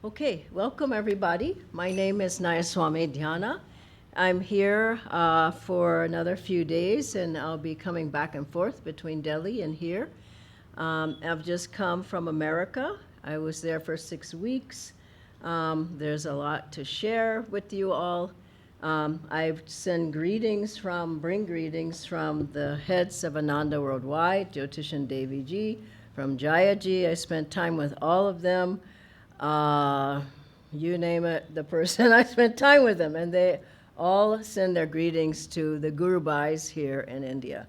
Okay, welcome everybody. My name is Nayaswami Dhyana. I'm here for another few days, and I'll be coming back and forth between Delhi and here. I've just come from America. I was there for 6 weeks. There's a lot to share with you all. I bring greetings from the heads of Ananda worldwide, Jyotishan Devi Ji, from Jaya Ji. I spent time with all of them. You name it, the person, I spent time with them, and they all send their greetings to the Guru Bhais here in India.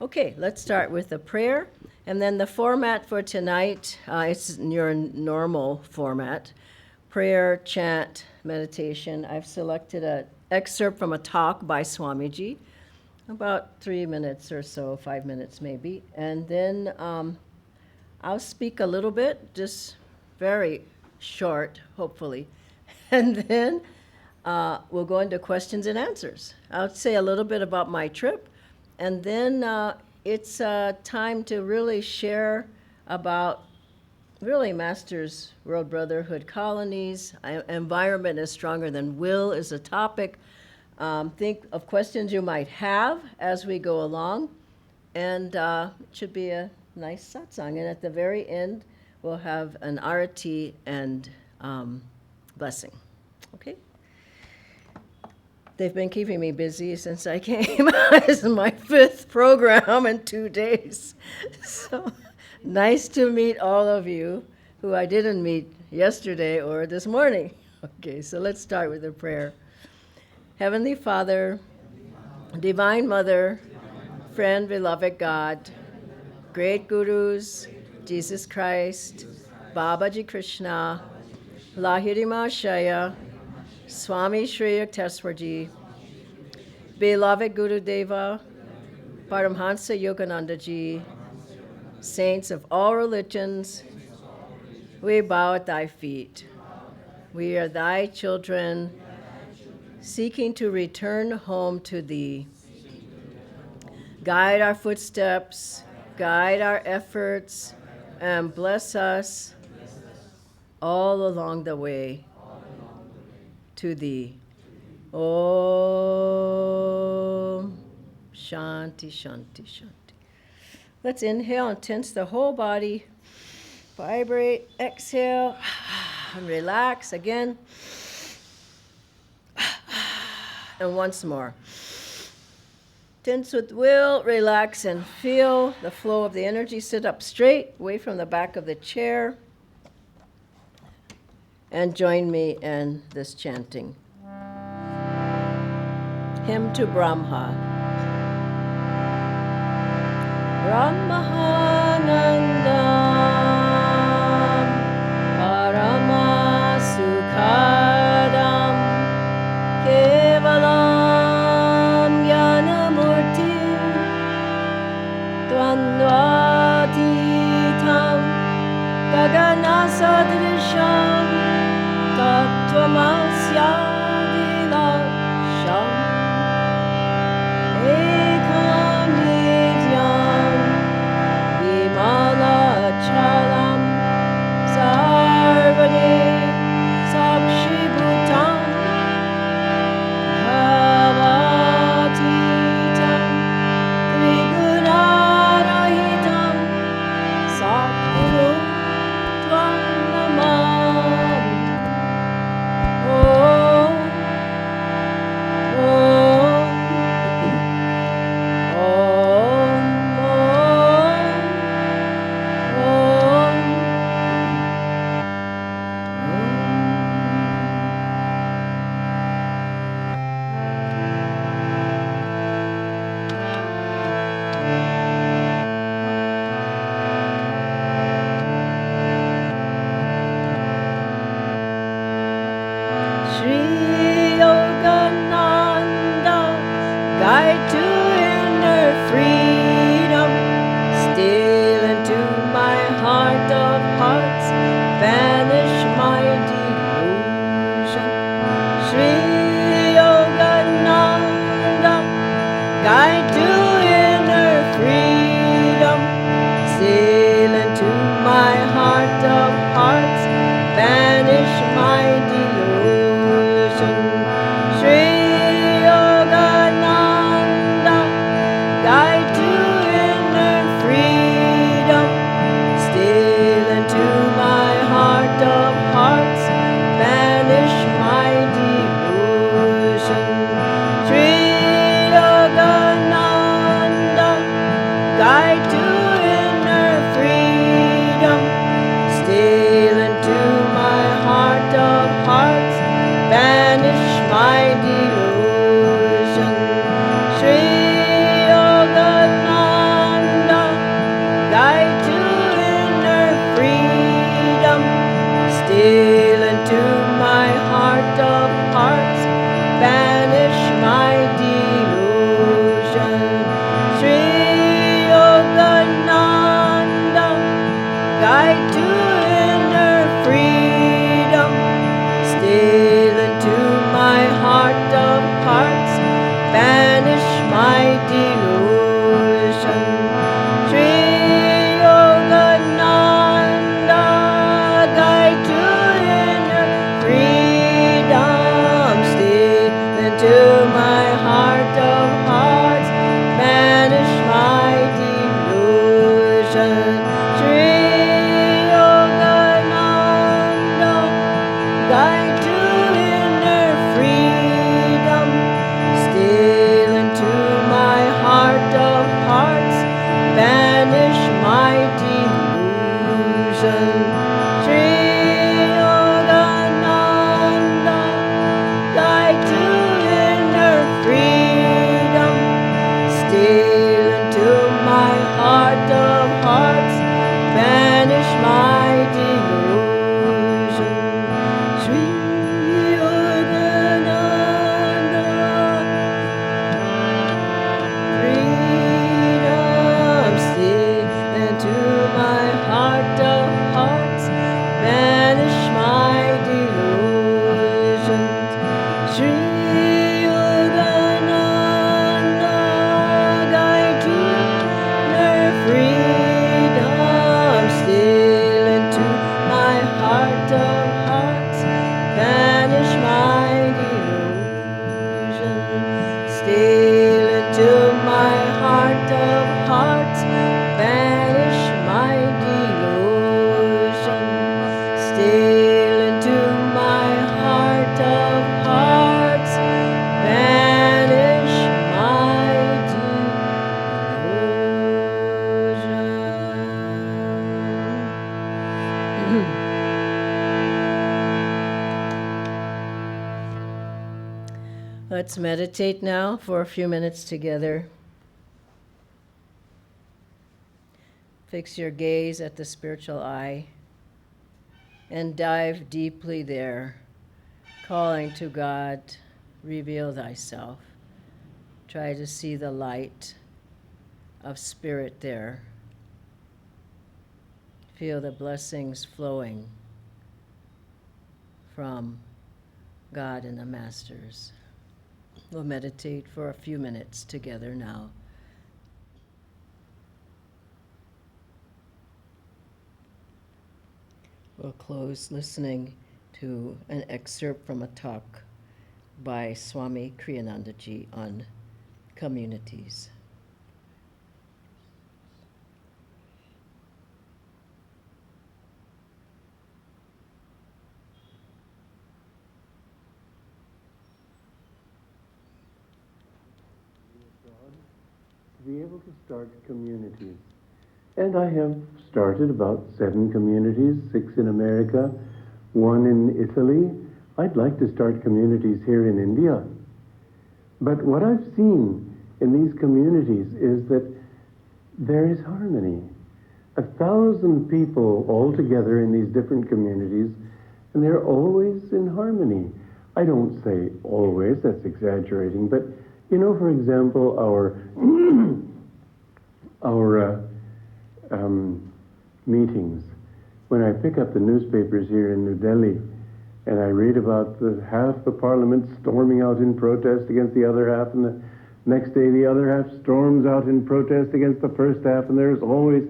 Okay, let's start with a prayer, and then the format for tonight, it's your normal format, prayer, chant, meditation. I've selected an excerpt from a talk by Swamiji, about 3 minutes or so, 5 minutes maybe, and then I'll speak a little bit, just very short, hopefully. And then we'll go into questions and answers. I'll say a little bit about my trip, and then it's time to really share about really Master's World Brotherhood colonies. Environment is stronger than will is a topic. Think of questions you might have as we go along, and it should be a nice satsang. And at the very end, we'll have an arati and blessing. Okay? They've been keeping me busy since I came. This is my 5th program in 2 days. So nice to meet all of you who I didn't meet yesterday or this morning. Okay, so let's start with a prayer. Heavenly Father, Divine Mother, friend, beloved God, great gurus, Jesus Christ, Babaji Krishna, Lahirima Shaya, Swami Shri Yukteswarji, beloved Guru Deva, Paramhansa Yogananda Ji, saints of all religions, we bow at thy feet. We are thy children, seeking to return home to thee. Guide our footsteps, guide our efforts, and bless us all along the way to thee. Om Shanti, Shanti, Shanti. Let's inhale and tense the whole body. Vibrate, exhale, and relax again. And once more. Tense with will, relax and feel the flow of the energy. Sit up straight, away from the back of the chair. And join me in this chanting. Hymn to Brahma. Brahmanandam Parama Sukhadam Kevalam Jnanamurti Dvandvatitam Gaganasadrisham Tattvamasya Ekam Nityam Let's meditate now for a few minutes together. Fix your gaze at the spiritual eye and dive deeply there, calling to God, reveal thyself. Try to see the light of spirit there. Feel the blessings flowing from God and the Masters. We'll meditate for a few minutes together now. We'll close listening to an excerpt from a talk by Swami Kriyanandaji on communities. To be able to start communities. And I have started about 7 communities, 6 in America, 1 in Italy. I'd like to start communities here in India. But what I've seen in these communities is that there is harmony. 1,000 people all together in these different communities, and they're always in harmony. I don't say always, that's exaggerating, but you know, for example, our meetings. When I pick up the newspapers here in New Delhi, and I read about the half the parliament storming out in protest against the other half, and the next day the other half storms out in protest against the first half, and there's always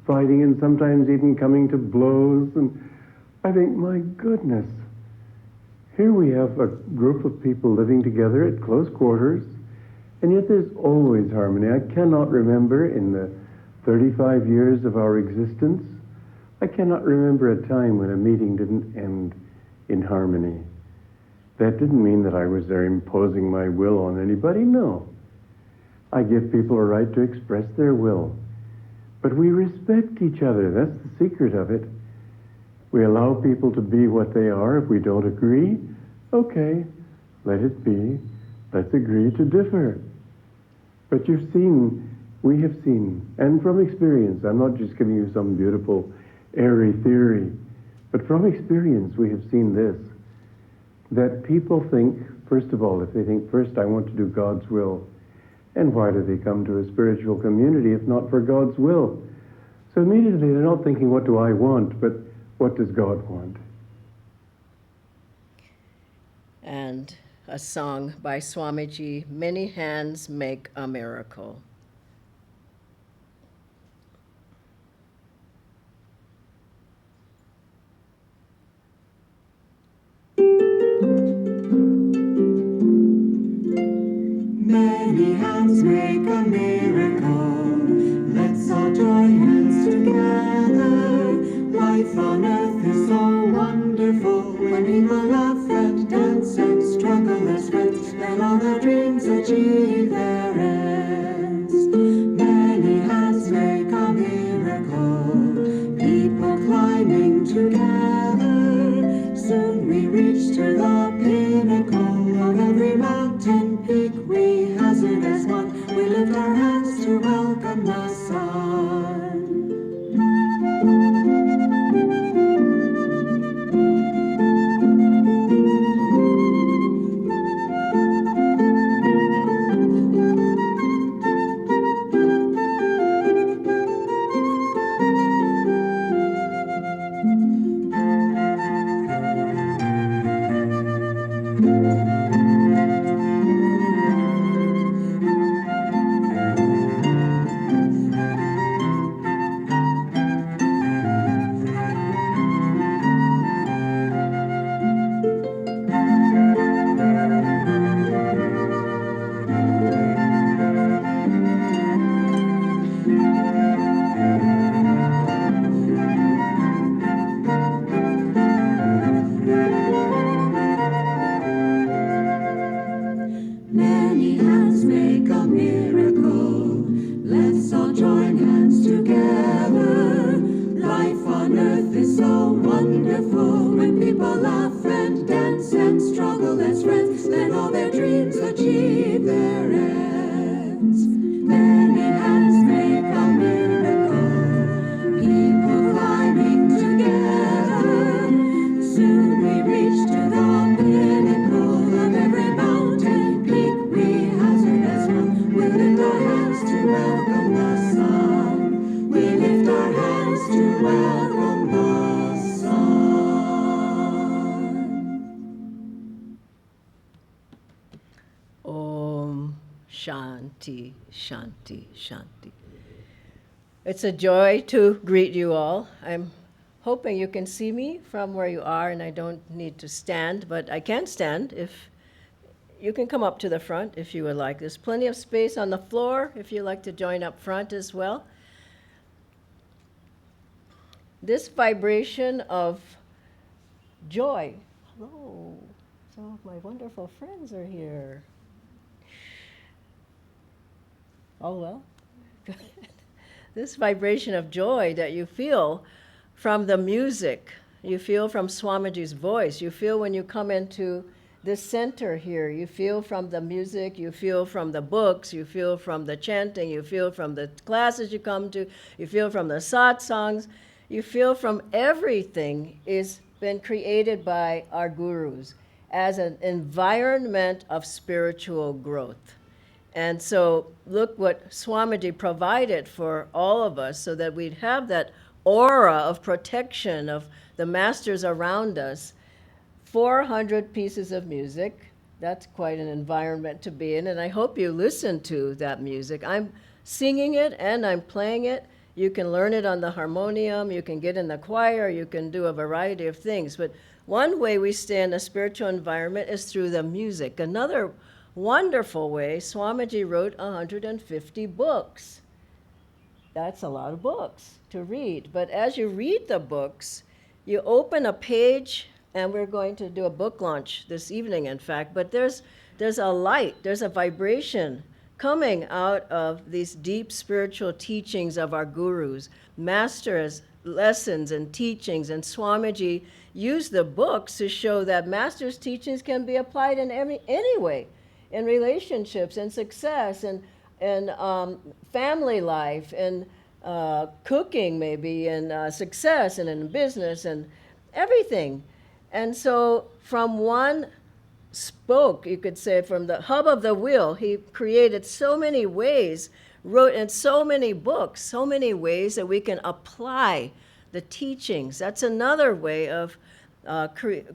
fighting and sometimes even coming to blows. And I think, my goodness, here we have a group of people living together at close quarters, and yet there's always harmony. I cannot remember in the 35 years of our existence, I cannot remember a time when a meeting didn't end in harmony. That didn't mean that I was there imposing my will on anybody, no. I give people a right to express their will. But we respect each other, that's the secret of it. We allow people to be what they are. If we don't agree, okay, let it be. Let's agree to differ. But we have seen, and from experience, I'm not just giving you some beautiful, airy theory, but from experience we have seen this, that people think, first of all, if they think, first I want to do God's will, and why do they come to a spiritual community if not for God's will? So immediately they're not thinking, what do I want, but what does God want? And a song by Swamiji, Many Hands Make a Miracle. Many hands make a miracle. Let's all join hands together. Life on earth is so wonderful when people laugh and dance and struggle as friends. Let all their dreams achieve their ends. Many hands make a miracle. People climbing together. Soon we reach to the pinnacle of every mountain peak we hazard as one. We lift our hands to welcome the sun. Shanti, Shanti, Shanti. It's a joy to greet you all. I'm hoping you can see me from where you are, and I don't need to stand, but I can stand. If you can come up to the front if you would like. There's plenty of space on the floor if you'd like to join up front as well. This vibration of joy. Hello, some of my wonderful friends are here. Oh, well. Good. This vibration of joy that you feel from the music, you feel from Swamiji's voice, you feel when you come into this center here, you feel from the music, you feel from the books, you feel from the chanting, you feel from the classes you come to, you feel from the satsangs, you feel from everything is been created by our gurus as an environment of spiritual growth. And so look what Swamiji provided for all of us so that we'd have that aura of protection of the masters around us. 400 pieces of music. That's quite an environment to be in, and I hope you listen to that music. I'm singing it and I'm playing it. You can learn it on the harmonium, you can get in the choir, you can do a variety of things. But one way we stay in a spiritual environment is through the music. Another wonderful way, Swamiji wrote 150 books. That's a lot of books to read. But as you read the books, you open a page, and we're going to do a book launch this evening, in fact, but there's a light, there's a vibration coming out of these deep spiritual teachings of our gurus, masters' lessons and teachings, and Swamiji used the books to show that masters' teachings can be applied in any way, in relationships, in success, and family life, and cooking maybe, and success, and in business, and everything. And so from one spoke, you could say, from the hub of the wheel, he created so many ways, wrote in so many books, so many ways that we can apply the teachings. That's another way of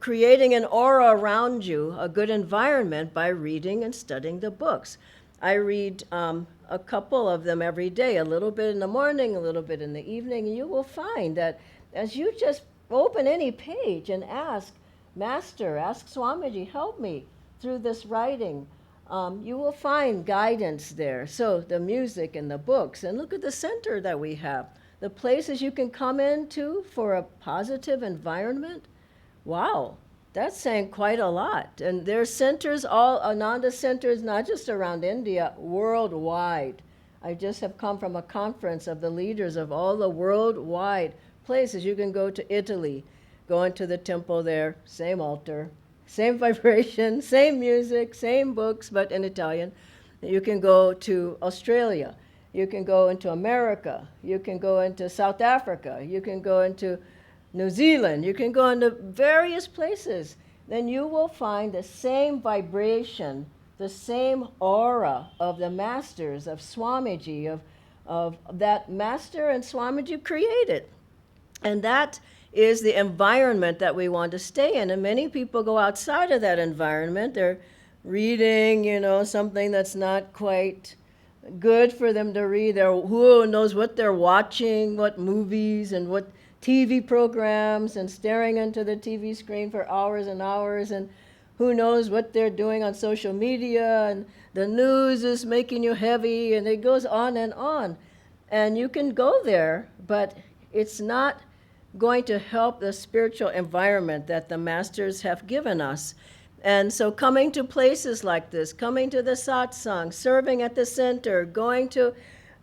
creating an aura around you, a good environment, by reading and studying the books. I read a couple of them every day, a little bit in the morning, a little bit in the evening, and you will find that as you just open any page and ask, Master, ask Swamiji, help me through this writing, you will find guidance there. So the music and the books, and look at the center that we have, the places you can come into for a positive environment. Wow, that's saying quite a lot. And there's centers, all Ananda centers, not just around India, worldwide. I just have come from a conference of the leaders of all the worldwide places. You can go to Italy, go into the temple there, same altar, same vibration, same music, same books, but in Italian. You can go to Australia, you can go into America, you can go into South Africa, you can go into New Zealand, you can go into various places. Then you will find the same vibration, the same aura of the masters, of Swamiji, of that master and Swamiji created. And that is the environment that we want to stay in. And many people go outside of that environment. They're reading, something that's not quite good for them to read. Who knows what they're watching, what movies and what TV programs, and staring into the TV screen for hours and hours, and who knows what they're doing on social media, and the news is making you heavy, and it goes on and on. And you can go there, but it's not going to help the spiritual environment that the masters have given us. And so coming to places like this, coming to the satsang, serving at the center, going to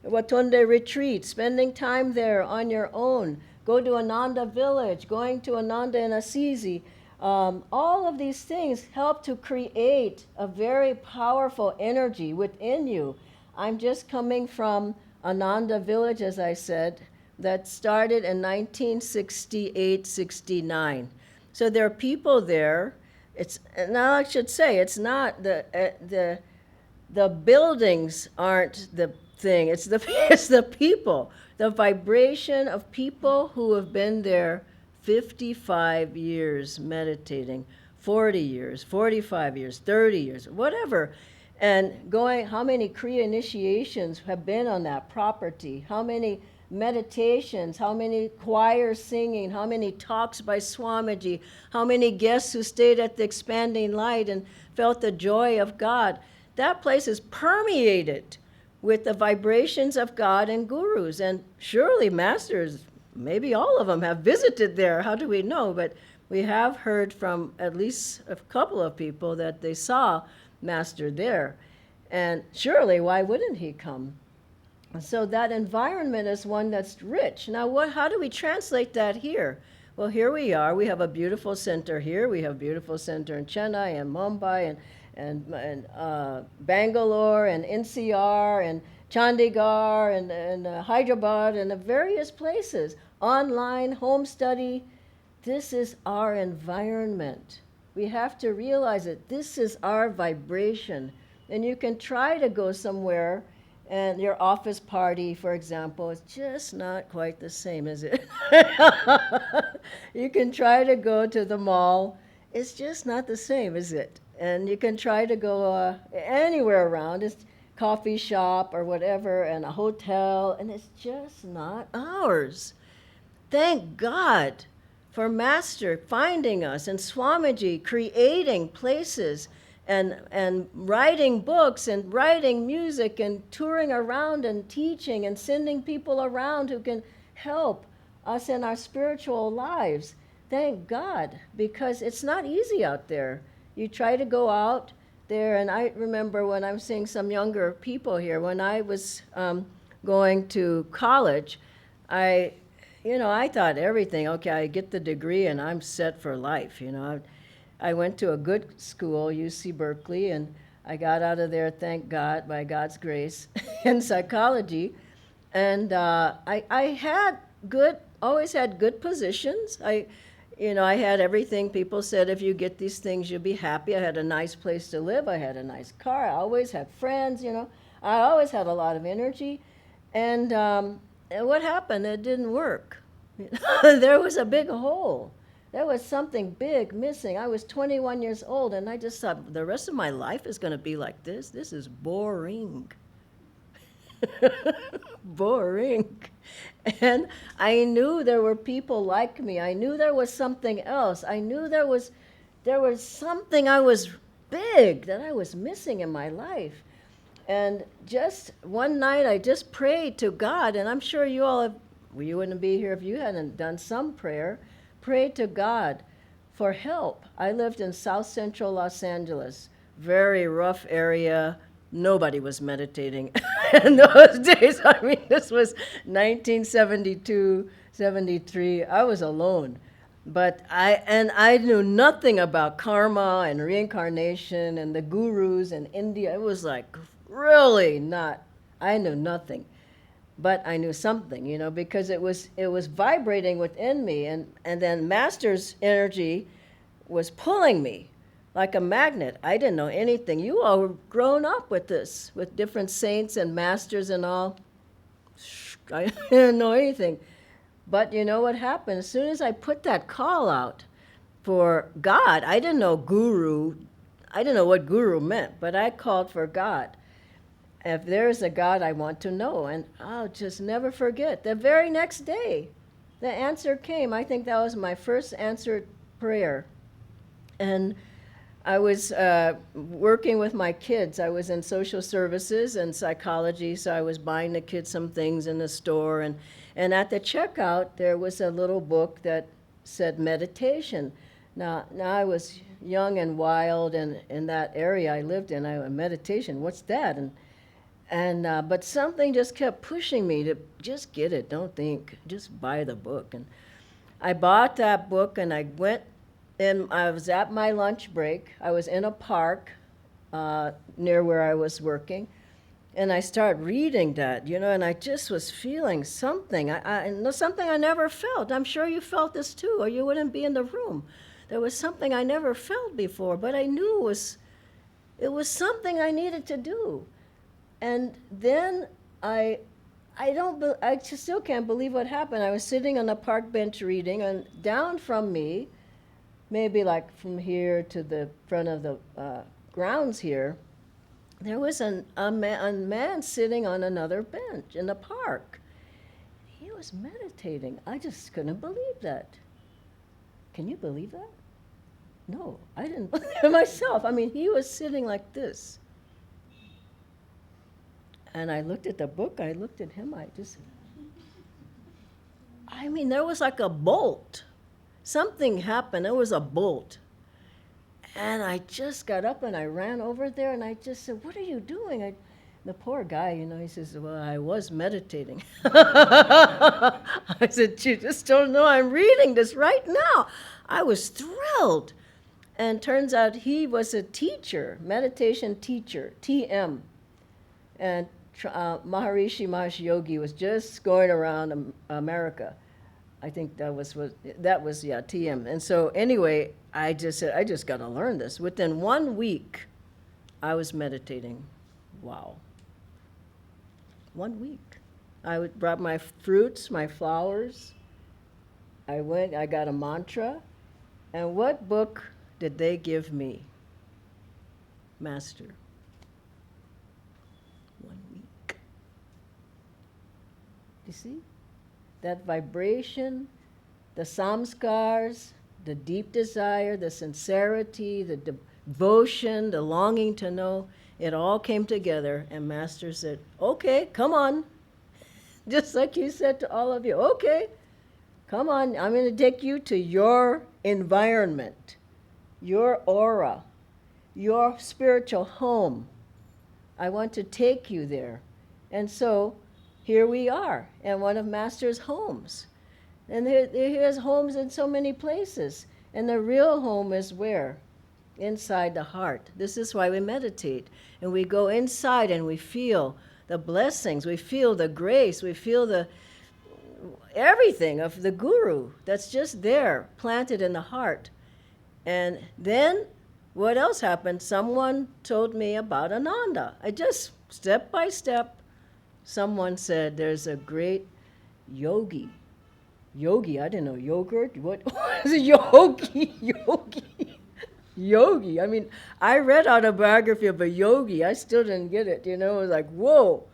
Watonde retreat, spending time there on your own, go to Ananda village, going to Ananda in Assisi, all of these things help to create a very powerful energy within you. I'm just coming from Ananda village, as I said, that started in 1968-69. So there are people there. Now I should say, it's not the buildings aren't the thing. It's the people, the vibration of people who have been there 55 years meditating, 40 years, 45 years, 30 years, whatever. And going, how many Kriya initiations have been on that property? How many meditations? How many choirs singing? How many talks by Swamiji? How many guests who stayed at the Expanding Light and felt the joy of God? That place is permeated with the vibrations of God and gurus. And surely masters, maybe all of them, have visited there. How do we know? But we have heard from at least a couple of people that they saw Master there. And surely, why wouldn't he come? So that environment is one that's rich. Now, how do we translate that here? Well, here we are. We have a beautiful center here. We have a beautiful center in Chennai and Mumbai and Bangalore and NCR and Chandigarh and Hyderabad and various places. Online, home study. This is our environment. We have to realize that this is our vibration. And you can try to go somewhere, and your office party, for example, is just not quite the same, is it? You can try to go to the mall. It's just not the same, is it? And you can try to go anywhere around. It's coffee shop or whatever, and a hotel, and it's just not ours. Thank God for Master finding us and Swamiji creating places and writing books and writing music and touring around and teaching and sending people around who can help us in our spiritual lives. Thank God, because it's not easy out there. You try to go out there, and I remember when I'm seeing some younger people here, when I was going to college, I thought everything, okay, I get the degree and I'm set for life. I went to a good school, UC Berkeley, and I got out of there, thank God, by God's grace, in psychology. And I had always had good positions. I had everything. People said, if you get these things, you'll be happy. I had a nice place to live. I had a nice car. I always had friends, I always had a lot of energy. And what happened? It didn't work. There was a big hole. There was something big missing. I was 21 years old, and I just thought, the rest of my life is going to be like this. This is boring. Boring. And I knew there were people like me. I knew there was something else. I knew there was something big that I was missing in my life. And just one night, I just prayed to God, and I'm sure you wouldn't be here if you hadn't done some prayer. Prayed to God for help. I lived in South Central Los Angeles, very rough area. Nobody was meditating in those days. I mean, this was 1972, 73. I was alone. But I knew nothing about karma and reincarnation and the gurus in India. It was like really not. I knew nothing, but I knew something, because it was vibrating within me, and then Master's energy was pulling me like a magnet. I didn't know anything. You all were grown up with this, with different saints and masters and all. I didn't know anything. But you know what happened? As soon as I put that call out for God, I didn't know guru. I didn't know what guru meant, but I called for God. If there is a God, I want to know. And I'll just never forget. The very next day, the answer came. I think that was my first answered prayer. And I was working with my kids. I was in social services and psychology, so I was buying the kids some things in the store. And at the checkout, there was a little book that said meditation. Now I was young and wild, and in that area I lived in, meditation, what's that? But something just kept pushing me to just get it, don't think, just buy the book. And I bought that book, and I went, and I was at my lunch break. I was in a park near where I was working, and I started reading that, and I just was feeling something, something I never felt. I'm sure you felt this too, or you wouldn't be in the room. There was something I never felt before, but I knew it was something I needed to do. And then I just still can't believe what happened. I was sitting on a park bench reading, and down from me, maybe like from here to the front of the grounds here, there was a man sitting on another bench in the park. He was meditating. I just couldn't believe that. Can you believe that? No, I didn't believe it myself. I mean, he was sitting like this. And I looked at the book, I looked at him, I mean, there was like a bolt. Something happened, there was a bolt. And I just got up and I ran over there and I just said, "What are you doing?" The poor guy, he says, "Well, I was meditating." I said, "You just don't know, I'm reading this right now." I was thrilled. And turns out he was a teacher, meditation teacher, TM. And Maharishi Mahesh Yogi was just going around America. I think that was TM. And so anyway, I just said, I just got to learn this. Within 1 week, I was meditating. Wow. 1 week. Brought my fruits, my flowers. I got a mantra. And what book did they give me? Master. 1 week. You see? That vibration, the samskars, the deep desire, the sincerity, the devotion, the longing to know, it all came together, and Master said, "Okay, come on." Just like he said to all of you, "Okay, come on, I'm going to take you to your environment, your aura, your spiritual home. I want to take you there." And so here we are in one of Master's homes. And he has homes in so many places. And the real home is where? Inside the heart. This is why we meditate. And we go inside and we feel the blessings, we feel the grace, we feel the everything of the Guru that's just there, planted in the heart. And then what else happened? Someone told me about Ananda. I just, step by step, someone said there's a great yogi. Yogi, I didn't know yogurt. What was a yogi? Yogi. I mean, I read autobiography of a yogi. I still didn't get it. It was like, whoa,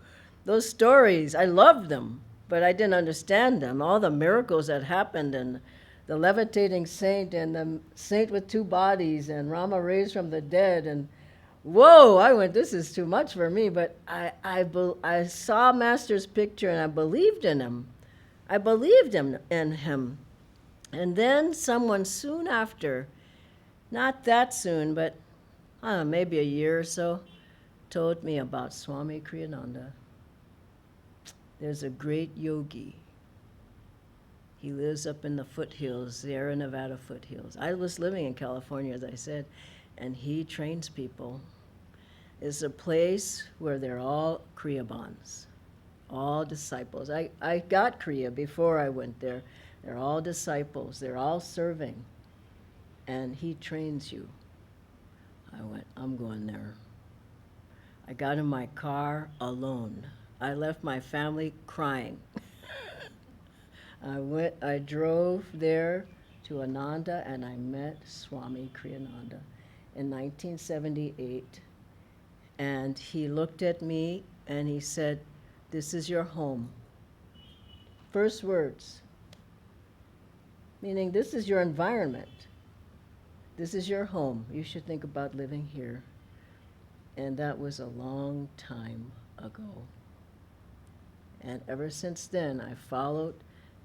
those stories. I loved them, but I didn't understand them. All the miracles that happened, and the levitating saint, and the saint with 2 bodies, and Rama raised from the dead, and whoa, I went, this is too much for me. But I saw Master's picture and I believed in him. I believed in him. And then someone soon after, not that soon, but I don't know, maybe a year or so, told me about Swami Kriyananda. There's a great yogi. He lives up in the foothills, Sierra Nevada foothills. I was living in California, as I said, and he trains people. It's a place where they're all Kriyabans, all disciples. I got Kriya before I went there. They're all disciples. They're all serving. And he trains you. I went, I'm going there. I got in my car alone. I left my family crying. I drove there to Ananda, and I met Swami Kriyananda in 1978. And he looked at me and he said, "This is your home." First words. Meaning, this is your environment. This is your home. You should think about living here. And that was a long time ago. And ever since then, I followed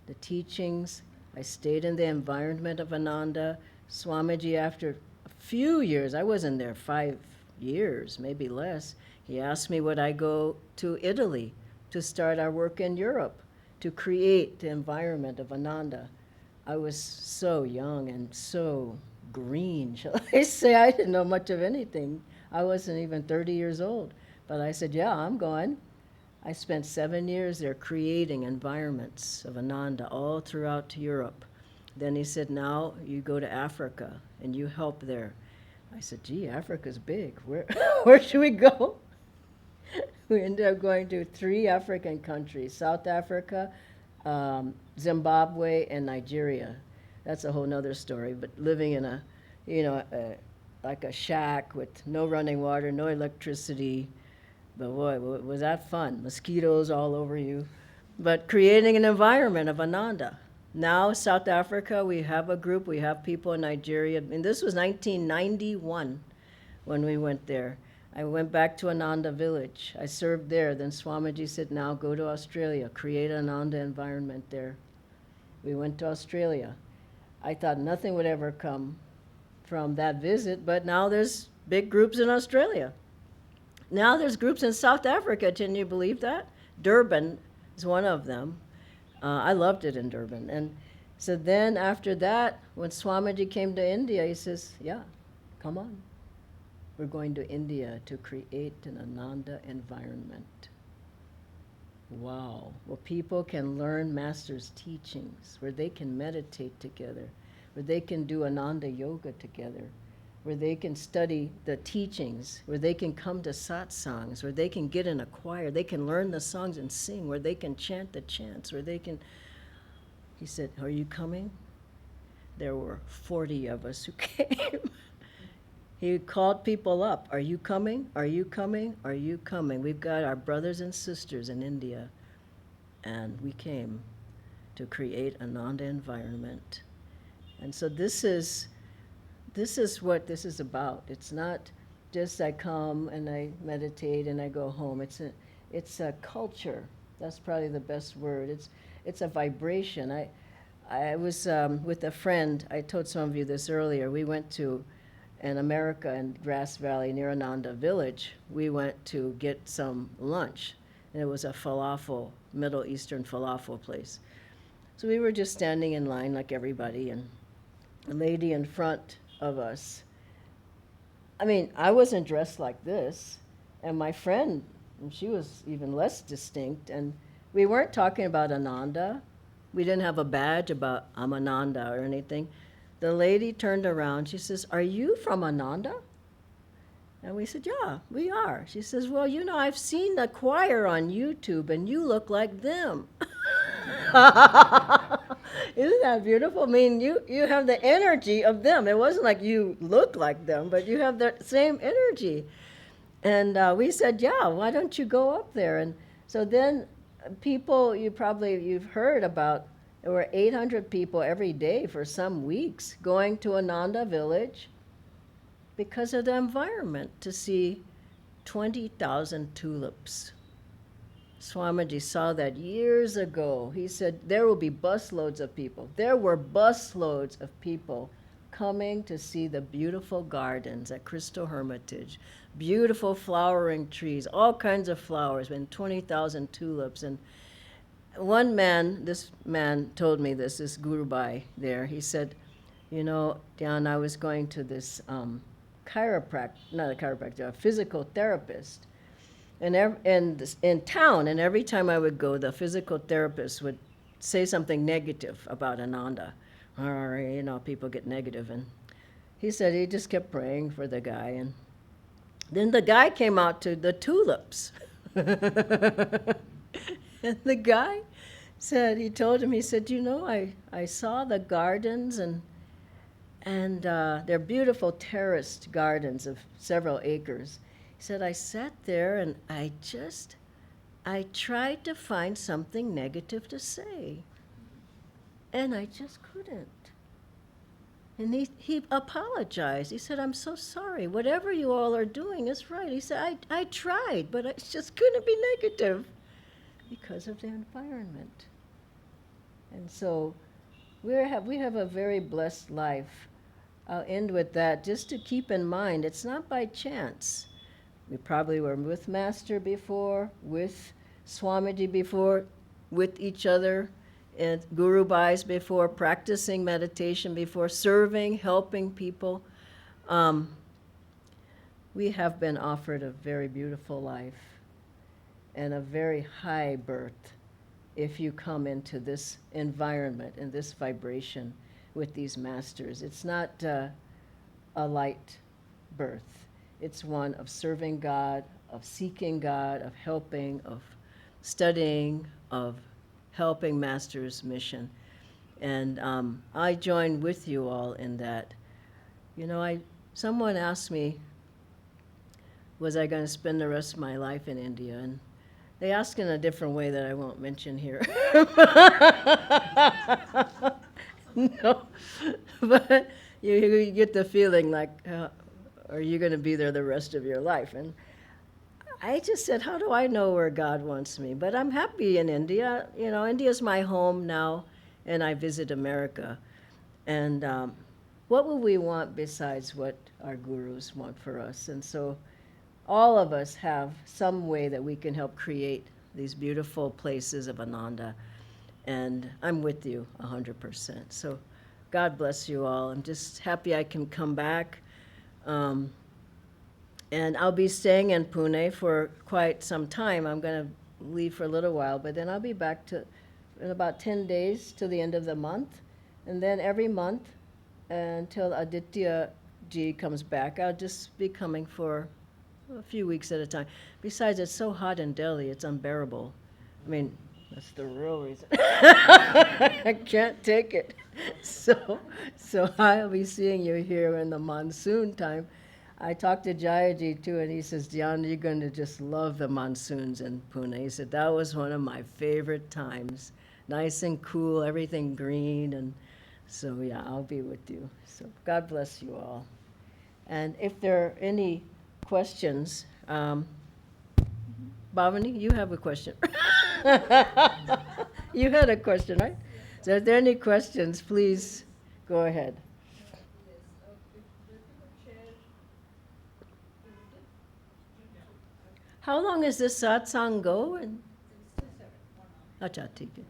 the teachings. I stayed in the environment of Ananda. Swamiji, after a few years, I wasn't there 5 years, maybe less, he asked me would I go to Italy to start our work in Europe, to create the environment of Ananda. I was so young and so green, shall I say. I didn't know much of anything. I wasn't even 30 years old. But I said, yeah, I'm going. I spent 7 years there creating environments of Ananda all throughout Europe. Then he said, now you go to Africa and you help there. I said, gee, Africa's big. Where should we go? We ended up going to 3 African countries, South Africa, Zimbabwe, and Nigeria. That's a whole nother story, but living in a like a shack with no running water, no electricity. But boy, was that fun. Mosquitoes all over you. But creating an environment of Ananda. Now, South Africa, we have a group, we have people in Nigeria. And this was 1991 when we went there. I went back to Ananda village. I served there. Then Swamiji said, now go to Australia, create an Ananda environment there. We went to Australia. I thought nothing would ever come from that visit, but now there's big groups in Australia. Now there's groups in South Africa. Can you believe that? Durban is one of them. I loved it in Durban. And so then after that, when Swamiji came to India, he says, yeah, come on. We're going to India to create an Ananda environment. Wow. Well, people can learn Master's teachings, where they can meditate together, where they can do Ananda yoga together, where they can study the teachings, where they can come to satsangs, where they can get in a choir, they can learn the songs and sing, where they can chant the chants, where they can... He said, are you coming? There were 40 of us who came. He called people up. Are you coming? Are you coming? Are you coming? We've got our brothers and sisters in India. And we came to create an Ananda environment. And so this is what this is about. It's not just I come and I meditate and I go home. It's a culture. That's probably the best word. It's a vibration. I was with a friend. I told some of you this earlier. We went to in America in Grass Valley near Ananda Village. We went to get some lunch, and it was a falafel, Middle Eastern falafel place. So we were just standing in line like everybody, and a lady in front of us. I mean, I wasn't dressed like this, and my friend, she was even less distinct, and we weren't talking about Ananda. We didn't have a badge about I'm Ananda or anything. The lady turned around. She says, are you from Ananda? And we said, yeah, we are. She says, well, you know, I've seen the choir on YouTube, and you look like them. Isn't that beautiful? I mean, you have the energy of them. It wasn't like you look like them, but you have the same energy. And we said, yeah, why don't you go up there? And so then people, you've heard about, there were 800 people every day for some weeks going to Ananda village because of the environment to see 20,000 tulips. Swamiji saw that years ago. He said there will be busloads of people. There were busloads of people coming to see the beautiful gardens at Crystal Hermitage, beautiful flowering trees, all kinds of flowers, and 20,000 tulips. And this man told me this Guru Bhai there. He said, you know, Dhyana, I was going to this a physical therapist in town, and every time I would go, the physical therapist would say something negative about Ananda. Or, you know, people get negative. And he said he just kept praying for the guy. And then the guy came out to the tulips. And the guy said, he told him, he said, you know, I saw the gardens, and they're beautiful terraced gardens of several acres. He said, I sat there and I tried to find something negative to say, and I just couldn't. And he apologized. He said, I'm so sorry. Whatever you all are doing is right. He said, I tried, but I just couldn't be negative because of the environment. And so we have a very blessed life. I'll end with that, just to keep in mind, it's not by chance. We probably were with Master before, with Swamiji before, with each other, and Guru Bhais before, practicing meditation before, serving, helping people. We have been offered a very beautiful life and a very high birth if you come into this environment and this vibration with these masters. It's not a light birth. It's one of serving God, of seeking God, of helping, of studying, of helping Master's mission. And I join with you all in that. You know, someone asked me, was I going to spend the rest of my life in India? And they asked in a different way that I won't mention here. No, but you get the feeling like, are you going to be there the rest of your life? And I just said, how do I know where God wants me? But I'm happy in India. You know, India's my home now, and I visit America. And what would we want besides what our gurus want for us? And so all of us have some way that we can help create these beautiful places of Ananda. And I'm with you 100%. So God bless you all. I'm just happy I can come back. And I'll be staying in Pune for quite some time. I'm going to leave for a little while, but then I'll be back in about 10 days to the end of the month. And then every month until Aditya Ji comes back, I'll just be coming for a few weeks at a time. Besides, it's so hot in Delhi, it's unbearable. I mean, that's the real reason. I can't take it. So I'll be seeing you here in the monsoon time. I talked to Jayaji too, and he says, Dhyana, you're going to just love the monsoons in Pune. He said, that was one of my favorite times. Nice and cool, everything green. And so, yeah, I'll be with you. So God bless you all. And if there are any questions, Bhavani, you have a question. You had a question, right? So if there are any questions, please go ahead. How long is this satsang go? Acha, theek hai.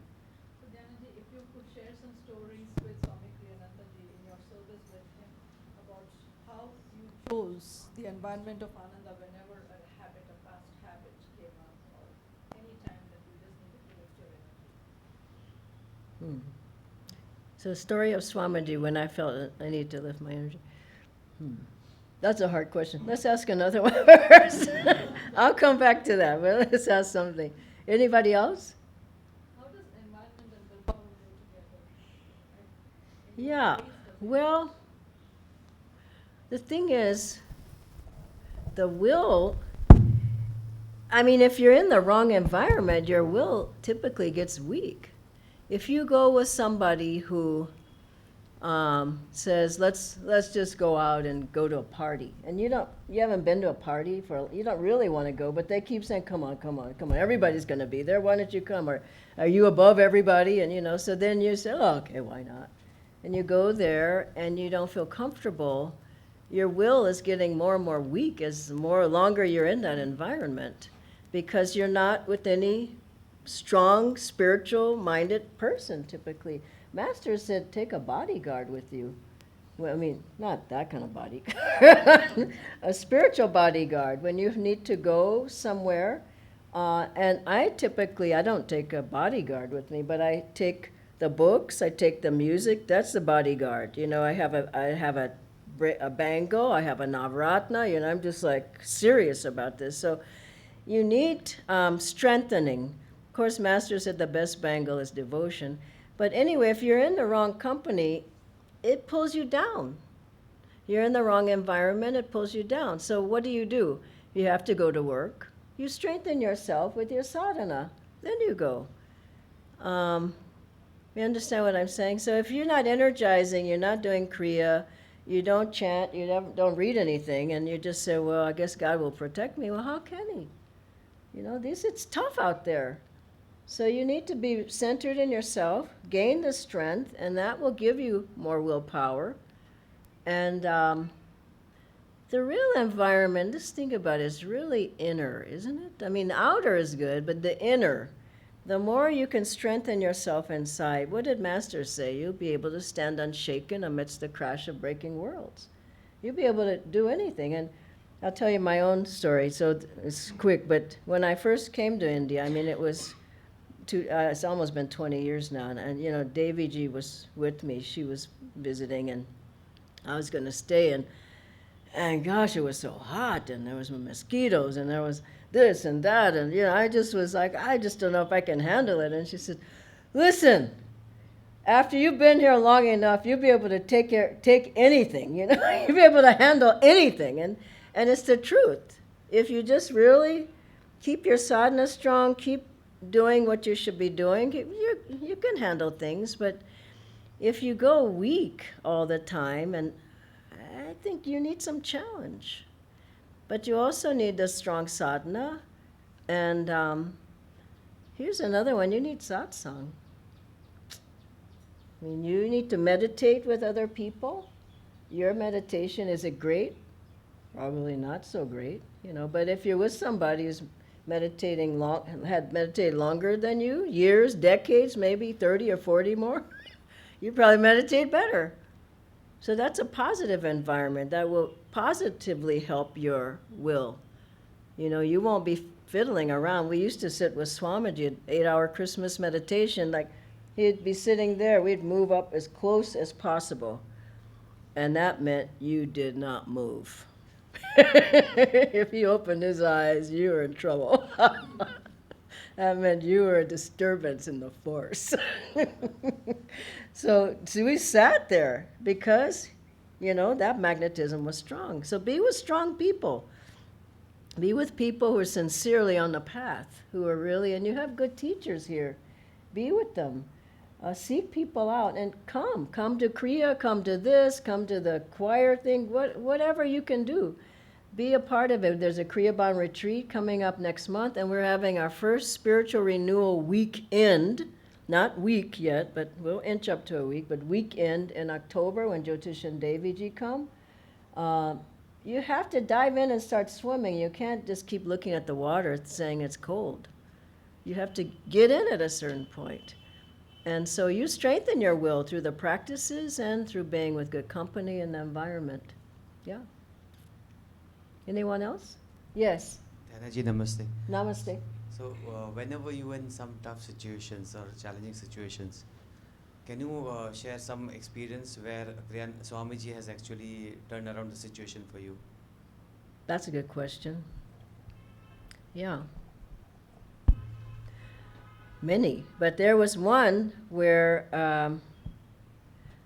So Dhyanaji, if you could share some stories with Swami Kriyanandaji in your service with him about how you chose the environment of Ananda whenever a habit, a past habit came up, or any time that you just needed to lift your energy. So the story of Swamiji when I felt I need to lift my energy. That's a hard question. Let's ask another one first. I'll come back to that, but let's ask something. Anybody else? How does environment and willpower go together? Yeah, well, the thing is, the will, I mean, if you're in the wrong environment, your will typically gets weak. If you go with somebody who says, let's just go out and go to a party, and you haven't been to a party you don't really want to go, but they keep saying, come on, everybody's going to be there, why don't you come? Or are you above everybody? And so then you say, oh, okay, why not? And you go there and you don't feel comfortable. Your will is getting more and more weak as the longer you're in that environment, because you're not with any strong spiritual minded person typically. Master said, take a bodyguard with you. Well, I mean, not that kind of bodyguard. A spiritual bodyguard when you need to go somewhere. And I don't take a bodyguard with me, but I take the books, I take the music. That's the bodyguard. I have a bangle, I have a navratna. I'm just like serious about this. So you need strengthening. Of course, Master said the best bangle is devotion. But anyway, if you're in the wrong company, it pulls you down. You're in the wrong environment, it pulls you down. So what do? You have to go to work. You strengthen yourself with your sadhana. Then you go. You understand what I'm saying? So if you're not energizing, you're not doing kriya, you don't chant, you don't read anything, and you just say, well, I guess God will protect me. Well, how can he? It's tough out there. So you need to be centered in yourself, gain the strength, and that will give you more willpower. And the real environment, just think about it, is really inner, isn't it? I mean, the outer is good, but the inner, the more you can strengthen yourself inside, what did Master say? You'll be able to stand unshaken amidst the crash of breaking worlds. You'll be able to do anything. And I'll tell you my own story, so it's quick, but when I first came to India, I mean, it's almost been 20 years now, and Devi Ji was with me. She was visiting, and I was going to stay, and gosh, it was so hot, and there was mosquitoes, and there was this and that, and I just was like, I just don't know if I can handle it. And she said, listen, after you've been here long enough, you'll be able to take anything, you know. You'll be able to handle anything, and it's the truth. If you just really keep your sadhana strong, keep doing what you should be doing, you can handle things. But if you go weak all the time, and I think you need some challenge. But you also need the strong sadhana, and here's another one, you need satsang. I mean, you need to meditate with other people. Your meditation, is it great? Probably not so great, you know. But if you're with somebody who's had meditated longer than you, years, decades, maybe 30 or 40 more, you probably meditate better. So that's a positive environment that will positively help your will. You know, you won't be fiddling around. We used to sit with Swamiji at 8-hour Christmas meditation, like he'd be sitting there, we'd move up as close as possible. And that meant you did not move. If he opened his eyes, you were in trouble. That meant you were a disturbance in the force. So we sat there because, you know, that magnetism was strong. So be with strong people. Be with people who are sincerely on the path, who are really, and you have good teachers here. Be with them. Seek people out and come to Kriya, come to this, come to the choir thing, whatever you can do. Be a part of it. There's a Kriyaban retreat coming up next month, and we're having our first spiritual renewal weekend. Not week yet, but we'll inch up to a week, but weekend in October when Jyotish and Daviji come. You have to dive in and start swimming. You can't just keep looking at the water saying it's cold. You have to get in at a certain point. And so you strengthen your will through the practices and through being with good company and the environment. Yeah. Anyone else? Yes. Dhyanaji, namaste. Namaste. So, whenever you in some tough situations or challenging situations, can you share some experience where Swamiji has actually turned around the situation for you? That's a good question. Yeah. Many. But there was one where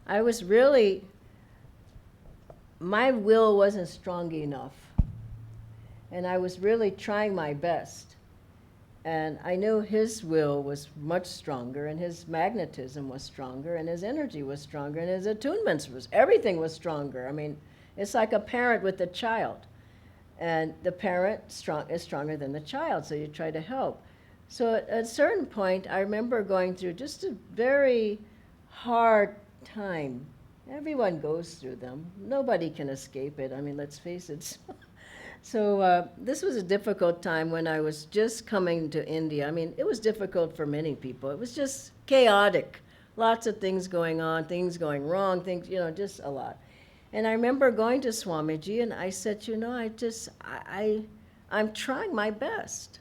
I was really, my will wasn't strong enough. And I was really trying my best. And I knew his will was much stronger, and his magnetism was stronger, and his energy was stronger, and his attunements everything was stronger. I mean, it's like a parent with a child. And the parent is stronger than the child, so you try to help. So at a certain point, I remember going through just a very hard time. Everyone goes through them. Nobody can escape it. I mean, let's face it. So this was a difficult time when I was just coming to India. I mean, it was difficult for many people. It was just chaotic. Lots of things going on, things going wrong, things, you know, just a lot. And I remember going to Swamiji, and I said, you know, I'm trying my best.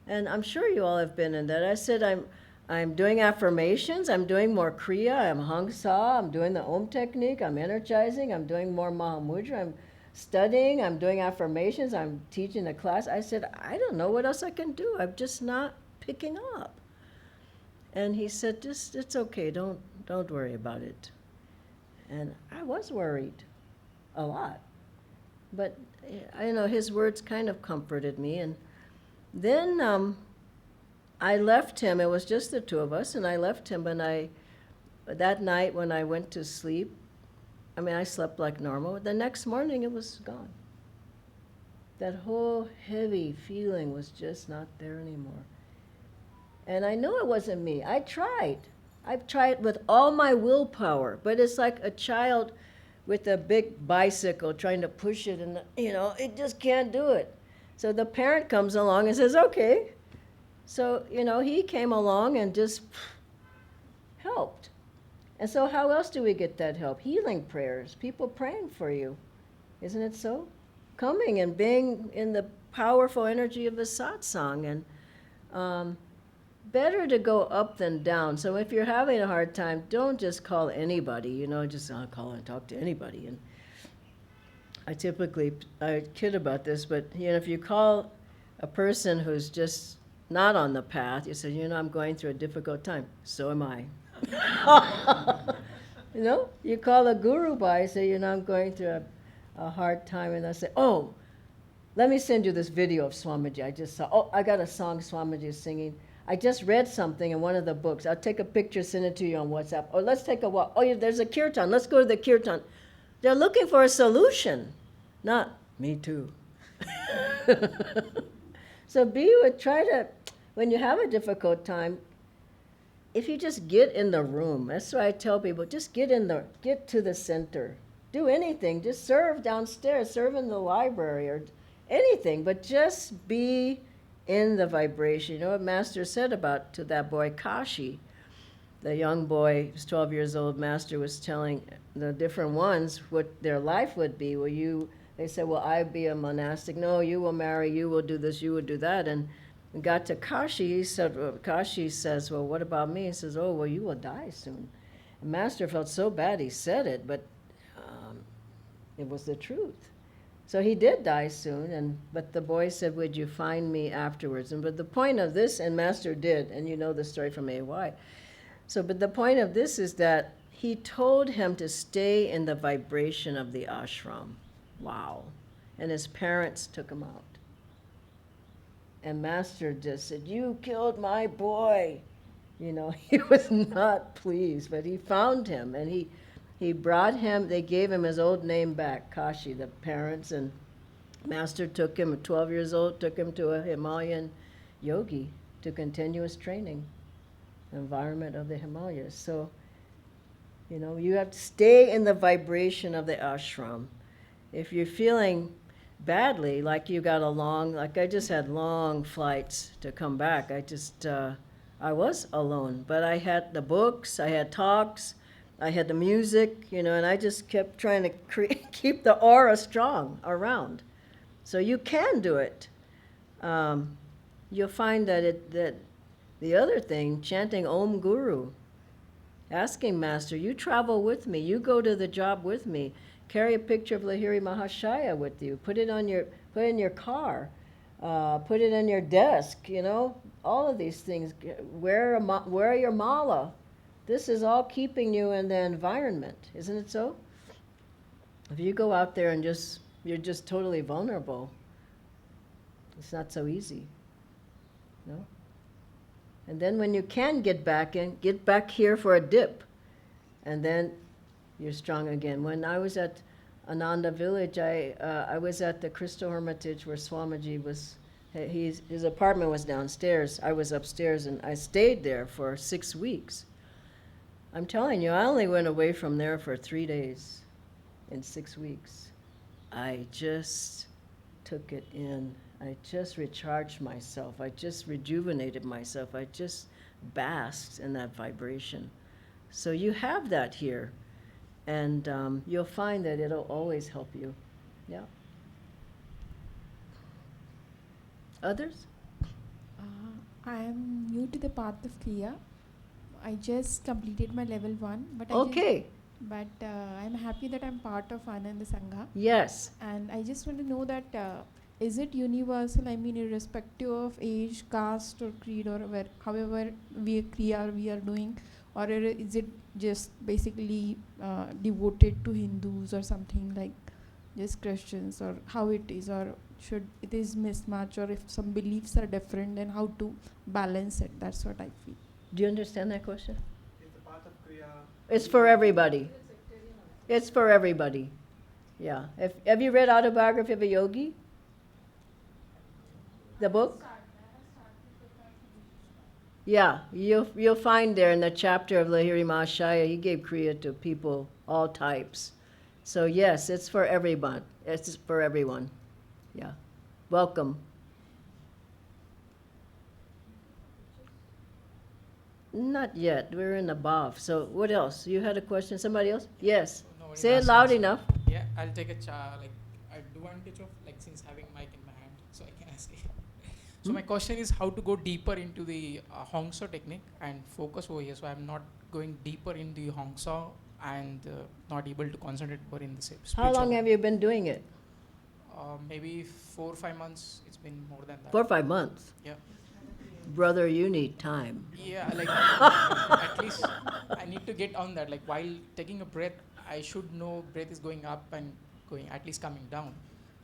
And I'm sure you all have been in that. I said, I'm doing affirmations, I'm doing more Kriya, I'm Hangsa, I'm doing the Om technique, I'm energizing, I'm doing more Mahamudra, I'm studying, I'm doing affirmations, I'm teaching a class. I said, I don't know what else I can do. I'm just not picking up. And he said, it's okay, don't worry about it. And I was worried a lot. But I know his words kind of comforted me. And then I left him. It was just the two of us, and I left him. And that night when I went to sleep, I mean, I slept like normal. The next morning, it was gone. That whole heavy feeling was just not there anymore. And I know it wasn't me. I tried. I've tried with all my willpower, but it's like a child with a big bicycle trying to push it, and, you know, it just can't do it. So the parent comes along and says, okay. So, you know, he came along and just helped. And so how else do we get that help? Healing prayers, people praying for you. Isn't it so? Coming and being in the powerful energy of the satsang. And better to go up than down. So if you're having a hard time, don't just call anybody, you know, just call and talk to anybody. And I kid about this, but, you know, if you call a person who's just not on the path, you say, you know, I'm going through a difficult time. So am I. You know, you call a guru by, say, you know, I'm going through a hard time, and I say, oh, let me send you this video of Swamiji. I just saw, oh, I got a song Swamiji is singing. I just read something in one of the books. I'll take a picture, send it to you on WhatsApp. Or let's take a walk. Oh, yeah, there's a kirtan. Let's go to the kirtan. They're looking for a solution, not me too. So try to, when you have a difficult time, if you just get in the room, that's why I tell people, just get to the center. Do anything, just serve downstairs, serve in the library or anything, but just be in the vibration. You know what Master said about to that boy Kashi, the young boy, who's 12 years old. Master was telling the different ones what their life would be. They said, well, I'd be a monastic. No, you will marry, you will do this, you will do that. And got to Kashi, Kashi says, well, what about me? He says, oh, well, you will die soon. And Master felt so bad he said it, but it was the truth. So he did die soon, but the boy said, would you find me afterwards? But the point of this, and Master did, and you know the story from AY. But the point of this is that he told him to stay in the vibration of the ashram. Wow. And his parents took him out. And Master just said, you killed my boy. You know, he was not pleased, but he found him, and he brought him, they gave him his old name back, Kashi, the parents, and Master took him, at 12 years old, took him to a Himalayan yogi to continuous training, environment of the Himalayas. So, you know, you have to stay in the vibration of the ashram. If you're feeling badly, like I just had long flights to come back. I was alone, but I had the books, I had talks, I had the music, you know, and I just kept trying to keep the aura strong around. So you can do it. You'll find that the other thing, chanting Om Guru, asking Master, you travel with me, you go to the job with me, carry a picture of Lahiri Mahashaya with you, put it in your car, put it in your desk, you know, all of these things. Wear your mala. This is all keeping you in the environment, isn't it so? If you go out there and you're just totally vulnerable, it's not so easy, no? And then when you can get back here for a dip, and then you're strong again. When I was at Ananda village, I was at the Crystal Hermitage where Swamiji was. His apartment was downstairs. I was upstairs, and I stayed there for 6 weeks. I'm telling you, I only went away from there for 3 days in 6 weeks. I just took it in. I just recharged myself. I just rejuvenated myself. I just basked in that vibration. So you have that here. And you'll find that it'll always help you. Yeah. Others? I am new to the path of Kriya. I just completed my level 1, but I'm happy that I'm part of Ananda Sangha. Yes. And I just want to know that is it universal? I mean, irrespective of age, caste, or creed, or however Kriya we are doing, or is it just basically devoted to Hindus or something, like just Christians, or how it is, or should it is mismatch, or if some beliefs are different, then how to balance it? That's what I feel. Do you understand that question? It's a part of Kriya. It's for everybody. It's for everybody. Yeah. Have you read Autobiography of a Yogi? The book? Yeah, you'll find there in the chapter of Lahiri Mahashaya, he gave Kriya to people, all types. So yes, it's for everyone. It's for everyone. Yeah. Welcome. Not yet. We're in above. So what else? You had a question? Somebody else? Yes. Nobody Say it asked loud me. enough. Yeah, I'll take advantage of since having mic in my hand, so I can ask it. So my question is how to go deeper into the Hongsa technique and focus over here. So I'm not going deeper in the Hongsa and not able to concentrate more in the spiritual. How long have you been doing it? Maybe 4 or 5 months. It's been more than that. 4 or 5 months. Yeah. brother, you need time. Yeah, like at least I need to get on that. Like while taking a breath, I should know breath is going up and going, at least coming down.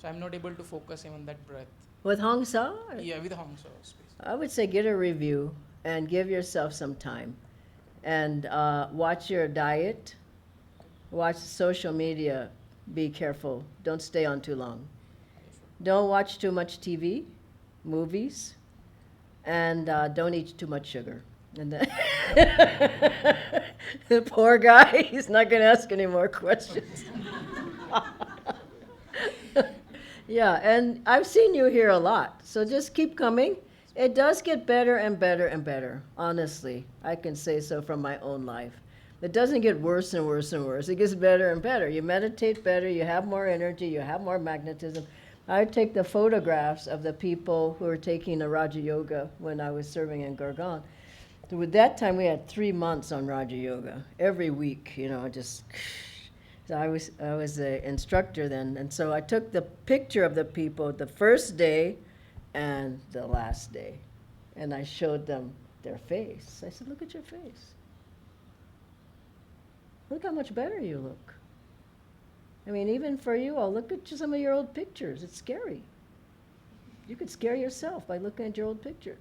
So I'm not able to focus even on that breath. With Hong Sa? Yeah, with Hong So space. I would say get a review and give yourself some time. And watch your diet, watch social media, be careful. Don't stay on too long. Don't watch too much TV, movies, and don't eat too much sugar. And then the poor guy, he's not going to ask any more questions. Yeah, and I've seen you here a lot, so just keep coming. It does get better and better and better, honestly. I can say so from my own life. It doesn't get worse and worse and worse. It gets better and better. You meditate better, you have more energy, you have more magnetism. I take the photographs of the people who were taking the Raja Yoga when I was serving in Gurgaon. So with that time, we had 3 months on Raja Yoga, every week, just... So I was the instructor then, and so I took the picture of the people the first day and the last day, and I showed them their face. I said, "Look at your face. Look how much better you look." I mean, even for you all, look at some of your old pictures. It's scary. You could scare yourself by looking at your old pictures.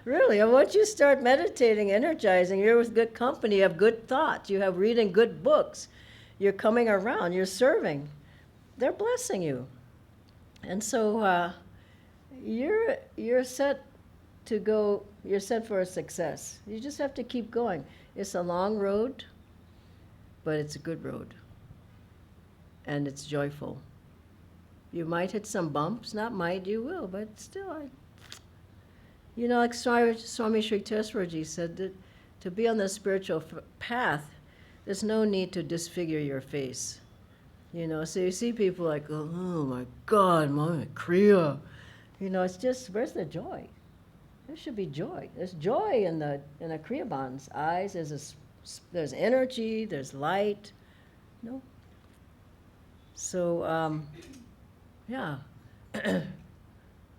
Really, and once you start meditating, energizing, you're with good company, you have good thoughts, you have reading good books, you're coming around, you're serving. They're blessing you. And so you're set to go, you're set for a success. You just have to keep going. It's a long road, but it's a good road. And it's joyful. You might hit some bumps, not might, you will, but still, like Swami Sri Teswarji said, that to be on the spiritual path, there's no need to disfigure your face. So you see people like, oh my God, my Kriya. It's just, where's the joy? There should be joy. There's joy in the Kriyaban's eyes. There's energy, there's light. No. So, yeah.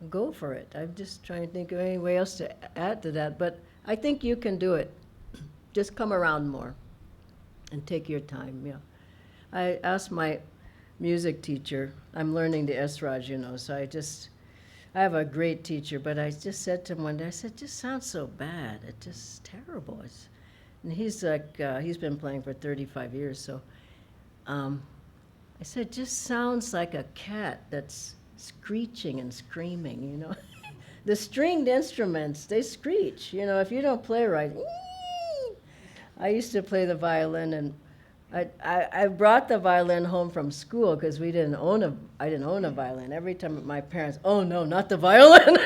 Go for it. I'm just trying to think of any way else to add to that, but I think you can do it. Just come around more and take your time, yeah. I asked my music teacher, I'm learning the Esraj, so I have a great teacher, but I just said to him one day, I said, it just sounds so bad. It's just terrible. And he's like, he's been playing for 35 years, so I said, it just sounds like a cat that's screeching and screaming, The stringed instruments, they screech, if you don't play right. I used to play the violin, and I brought the violin home from school because I didn't own a violin. Every time my parents, oh no, not the violin.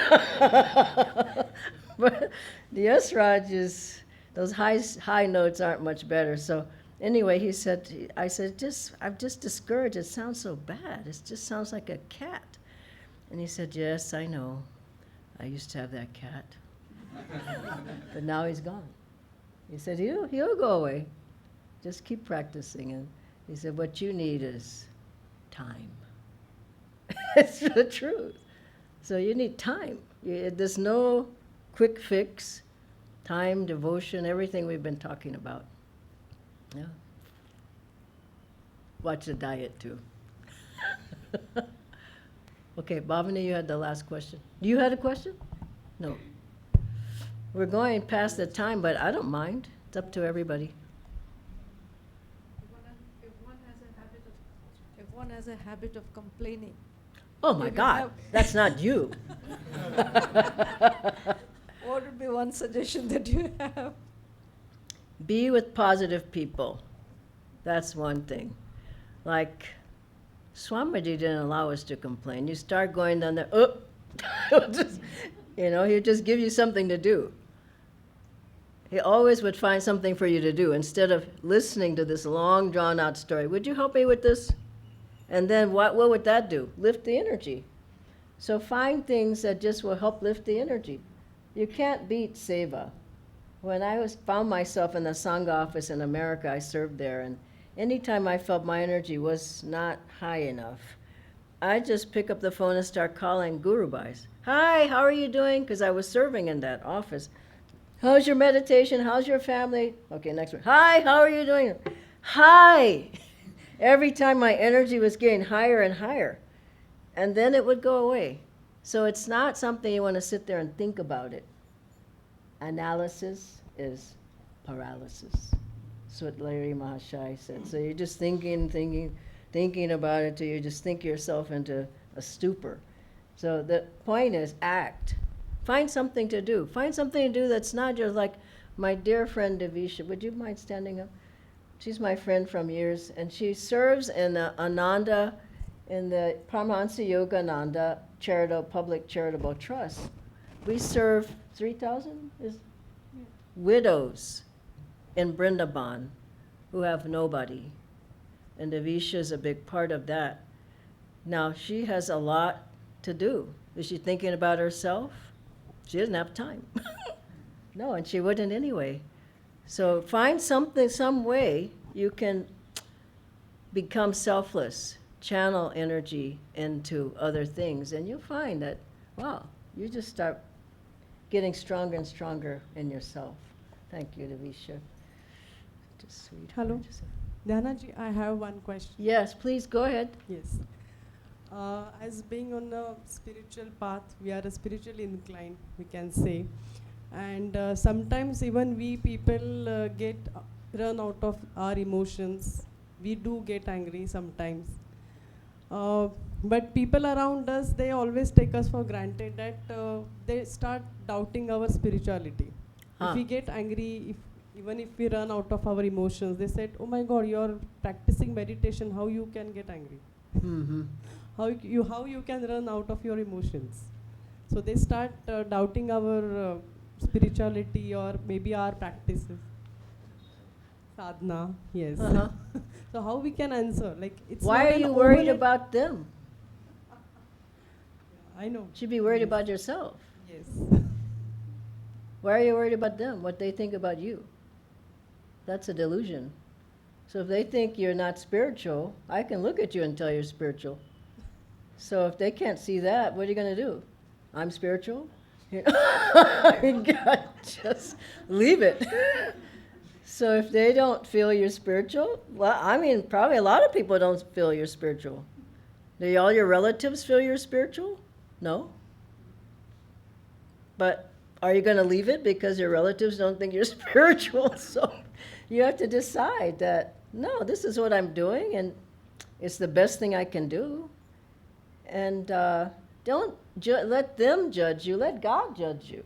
But the Esraj is, those high notes aren't much better. So anyway, I said, I'm just discouraged. It sounds so bad. It just sounds like a cat. And he said, yes, I know. I used to have that cat. But now he's gone. He said, he'll go away. Just keep practicing. And he said, what you need is time. It's the truth. So you need time. There's no quick fix. Time, devotion, everything we've been talking about. Yeah. Watch the diet too. Okay, Bhavani, you had the last question. You had a question? No. We're going past the time, but I don't mind. It's up to everybody. If one has a habit of complaining. Oh my God, that's not you. What would be one suggestion that you have? Be with positive people. That's one thing. Like, Swamiji didn't allow us to complain. You start going down there, he'll just give you something to do. He always would find something for you to do instead of listening to this long, drawn-out story. Would you help me with this? And then what would that do? Lift the energy. So find things that just will help lift the energy. You can't beat seva. When I found myself in the Sangha office in America, I served there, and anytime I felt my energy was not high enough, I just pick up the phone and start calling gurubais. Hi, how are you doing? Because I was serving in that office. How's your meditation? How's your family? Okay, next one. Hi, how are you doing? Hi. Every time my energy was getting higher and higher. And then it would go away. So it's not something you want to sit there and think about it. Analysis is paralysis. That's what Larry Mahashai said. So you're just thinking about it till you just think yourself into a stupor. So the point is act. Find something to do. Find something to do that's not just like my dear friend Devisha. Would you mind standing up? She's my friend from years, and she serves in the Ananda, in the Paramahansa Yogananda Public Charitable Trust. We serve 3,000 widows in Brindaban who have nobody. And Devisha is a big part of that. Now, she has a lot to do. Is she thinking about herself? She doesn't have time. No, and she wouldn't anyway. So find something, some way you can become selfless, channel energy into other things, and you'll find that, wow, you just start getting stronger and stronger in yourself. Thank you, Devisha. Just sweet. Hello. Dhyana ji, I have one question. Yes, please go ahead. Yes. As being on a spiritual path, we are spiritually inclined, we can say. And sometimes even we people get run out of our emotions. We do get angry sometimes. But people around us, they always take us for granted that they start doubting our spirituality. If we get angry, even if we run out of our emotions, they said, oh my God, you're practicing meditation, how you can get angry? Mm-hmm. How you can run out of your emotions? So they start doubting our spirituality or maybe our practices. Sadhana, yes. Uh-huh. So how we can answer? Like, it's Why not are an you worried overnight- about them? I know. You should be worried about yourself. Yes. Why are you worried about them? What they think about you? That's a delusion. So if they think you're not spiritual, I can look at you and tell you're spiritual. So if they can't see that, what are you going to do? I'm spiritual? God, just leave it. So if they don't feel you're spiritual, well, I mean, probably a lot of people don't feel you're spiritual. Do all your relatives feel you're spiritual? No. But are you going to leave it because your relatives don't think you're spiritual? So you have to decide that, no, this is what I'm doing, and it's the best thing I can do. And don't let them judge you. Let God judge you.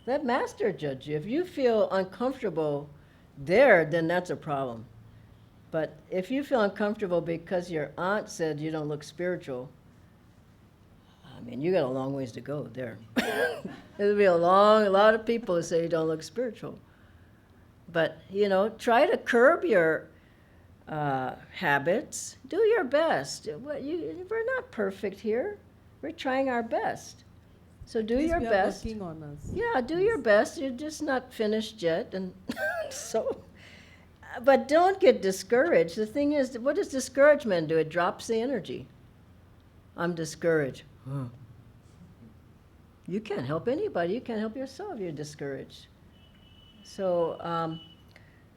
Let Master judge you. If you feel uncomfortable there, then that's a problem. But if you feel uncomfortable because your aunt said you don't look spiritual, I mean, you got a long ways to go there. There'll be a lot of people who say you don't look spiritual. But, try to curb your habits. Do your best. We're not perfect here. We're trying our best. So do your we are best. working on us. Yeah, do your best. You're just not finished yet, and so. But don't get discouraged. The thing is, what does discouragement do? It drops the energy. I'm discouraged. You can't help anybody. You can't help yourself. You're discouraged. So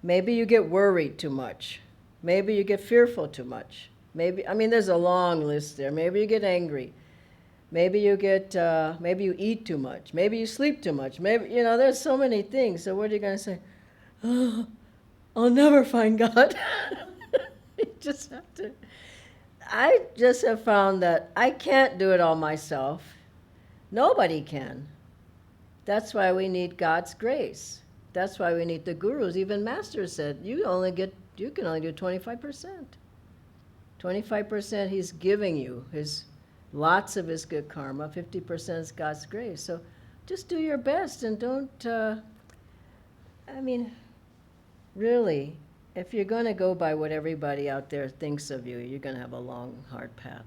maybe you get worried too much. Maybe you get fearful too much. There's a long list there. Maybe you get angry. Maybe you eat too much. Maybe you sleep too much. Maybe, there's so many things. So what are you going to say? Oh, I'll never find God. You just have to. I just have found that I can't do it all myself. Nobody can. That's why we need God's grace. That's why we need the gurus. Even Master said, you can only do 25%. 25% he's giving you, lots of his good karma, 50% is God's grace. So just do your best and don't, really, if you're going to go by what everybody out there thinks of you, you're going to have a long, hard path.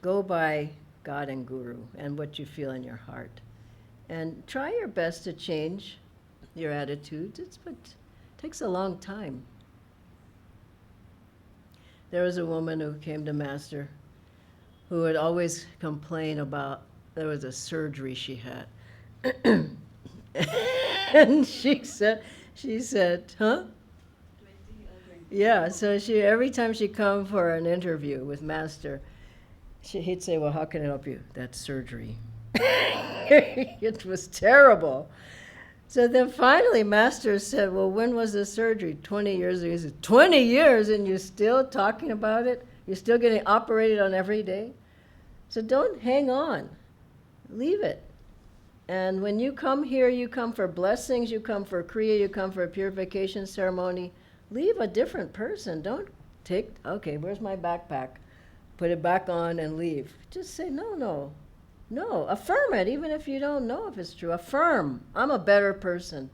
Go by God and Guru and what you feel in your heart. And try your best to change your attitudes. But it takes a long time. There was a woman who came to Master who would always complain about there was a surgery she had. And she said, huh? Yeah, so every time she come for an interview with Master, he'd say, well, how can I help you? That's surgery. It was terrible. So then finally Master said, well, when was the surgery? 20 years ago. He said, 20 years and you're still talking about it? You're still getting operated on every day? So don't hang on. Leave it. And when you come here, you come for blessings, you come for Kriya, you come for a purification ceremony. Leave a different person. Don't take, okay, where's my backpack? Put it back on and leave. Just say, no, no. No, affirm it, even if you don't know if it's true. Affirm, I'm a better person.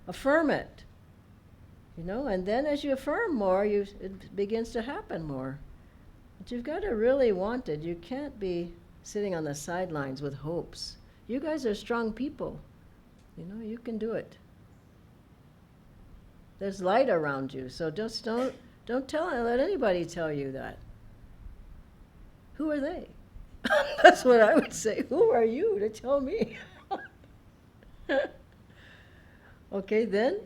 Affirm it. You know, and then as you affirm more, it begins to happen more. But you've got to really want it. You can't be sitting on the sidelines with hopes. You guys are strong people. You know, you can do it. There's light around you, so just don't let anybody tell you that. Who are they? That's what I would say. Who are you to tell me? Okay, then.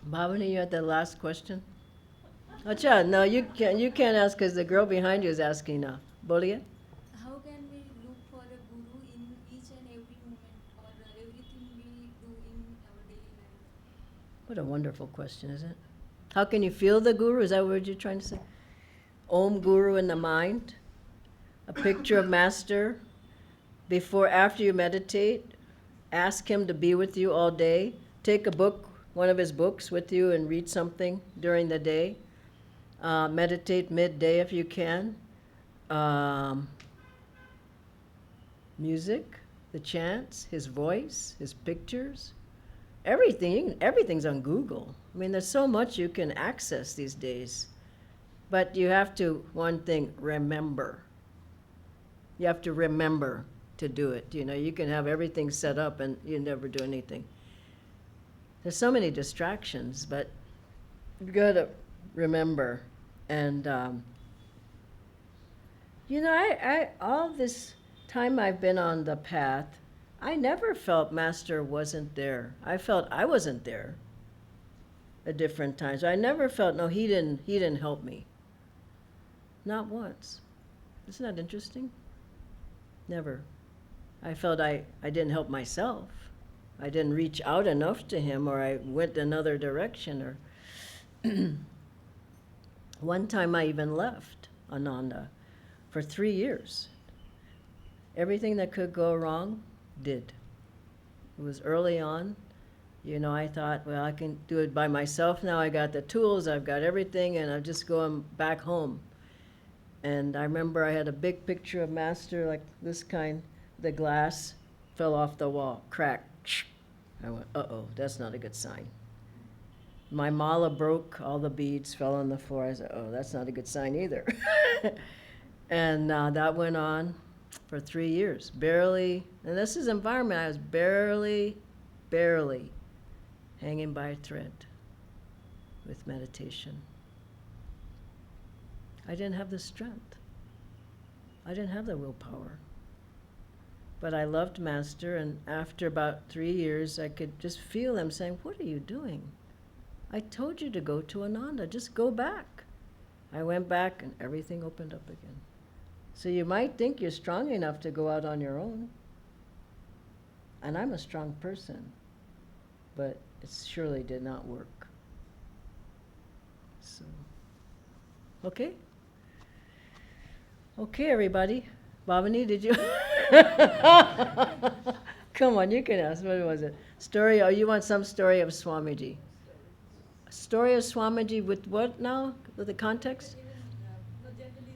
Bhavani, you had the last question? Acha, no, you can't ask because the girl behind you is asking now. Boliye? How can we look for a guru in each and every moment or everything we do in our daily life? What a wonderful question, isn't it? How can you feel the guru? Is that what you're trying to say? Om Guru in the mind, a picture of Master. After you meditate, ask him to be with you all day. Take a book, one of his books with you and read something during the day. Meditate midday if you can. Music, the chants, his voice, his pictures, everything's on Google. I mean, there's so much you can access these days. But you have to, one thing, remember. You have to remember to do it. You know, you can have everything set up and you never do anything. There's so many distractions, but you've got to remember. And, you know, I all this time I've been on the path, I never felt Master wasn't there. I felt I wasn't there at different times. I never felt, no, he didn't help me. Not once. Isn't that interesting? Never. I felt I didn't help myself. I didn't reach out enough to him, or I went another direction, or one time I even left Ananda for 3 years. Everything that could go wrong did. It was early on. You know, I thought, well, I can do it by myself now. I got the tools, I've got everything, and I'm just going back home. And I remember I had a big picture of Master, like this kind. The glass fell off the wall, cracked. I went, uh-oh, that's not a good sign. My mala broke, all the beads fell on the floor. I said, oh, that's not a good sign either. And that went on for 3 years, barely. And this is environment, I was barely hanging by a thread with meditation. I didn't have the strength. I didn't have the willpower. But I loved Master, and after about 3 years, I could just feel him saying, what are you doing? I told you to go to Ananda, just go back. I went back and everything opened up again. So you might think you're strong enough to go out on your own. And I'm a strong person, but it surely did not work. So, okay? Okay, everybody. Bhavani, did you? Come on, you can ask. What was it? Story, oh, you want some story of Swamiji? A story of Swamiji with what now? With the context? Even, generally,